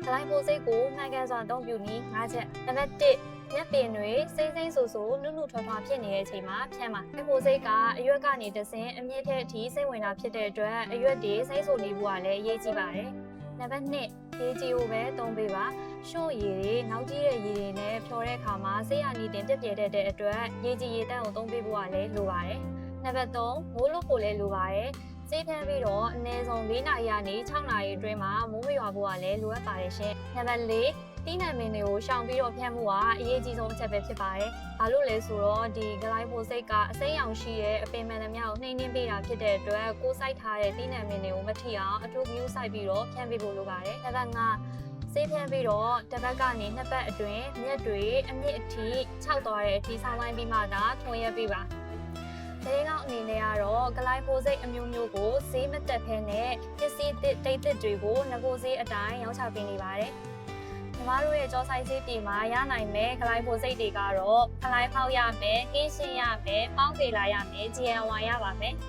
ဂလိုက်ပိုစိတ်ကိုမှန်ကန်စွာအသုံးပြုနည်း၅ချက်နံပါတ်1မျက်ပင်တွေစိမ့်စိမ့်ဆူဆူနုနုထွားထွားဖြစ်နေတဲ့အချိန်မှာဖြန်းပါ။ပိုစိတ်ကအရွက်ကနေတဆင်အမြင့်ထက်အထိစိတ်ဝင်တာဖြစ်တဲ့အတွက်အရွက်တွေစိမ့်ဆူနေဖို့ကလည်းအရေးကြီးပါတယ်။နံပါတ်2ရေကြီးကိုပဲသုံးပေးပါ။ရှို့ရည်တွေနောက်ကြီးတဲ့ရည်တွေနဲ့ဖြော်တဲ့အခါမှာဆေးရနီတင်ပြက်ပြဲတဲ့အတွက်ရေကြီးရေတန်းကိုသုံးပေးဖို့ကလည်းလိုပါတယ်။နံပါတ်3မိုးလို့ဖို့လည်းလိုပါတယ်။စေးဖမ်းပြီးတော့အနည်းဆုံး4နာရီကနေ6နာရီအတွင်းမှာမိုးမရွာဖို့ကလည်းလိုအပ်ပါတယ်ရှင်။နံပါတ်4တီးနှံမင်းတွေကိုရှောင်ပြီးတော့ဖြန့်မှုကအရေးကြီးဆုံးအချက်ပဲဖြစ်ပါတယ်။ဘာလို့လဲဆိုတော့ဒီဂလိုက်ပိုစိတ်ကအစိမ်းရောင်ရှိတဲ့အပင်မှန်သမျှကိုနှိမ့်နှင်းပေးတာဖြစ်တဲ့အတွက်ကိုယ်စိုက်ထားတဲ့တီးနှံမင်းတွေကိုမထိအောင်အထူးဂရုစိုက်ပြီးတော့ဖြန့်ပေးဖို့လိုပါတယ်။နံပါတ်5ဆေးဖြန်းပြီးတော့တစ်ပတ်ကနေ2ပတ်အတွင်းမြက်တွေအမြင့်အထိခြောက်သွားတဲ့အထိဆောင်းပိုင်းပြီးမှသာထွန်ရက်ပေးပါ။ဒီကောင်အနေနဲ့ကတော့ဂလိုက်ပိုစိတ်အမျိုးမျိုးကိုဈေးမတက်ဖဲနဲ့ပစ္စည်းတိတ်တွေကိုငကိုဈေးအတိုင်းရောင်းချပေးနေပါတယ်။ညီမတို့ရဲ့ကြောဆိုင်ဈေးပြည်မှာရနိုင်မဲ့ဂလိုက်ပိုစိတ်တွေကတော့ဂလိုက်ဖောက်ရမယ်၊ကင်းရှင်းရမယ်၊ပေါင်းဖေးလာရမယ်၊GNY ရပါမယ်။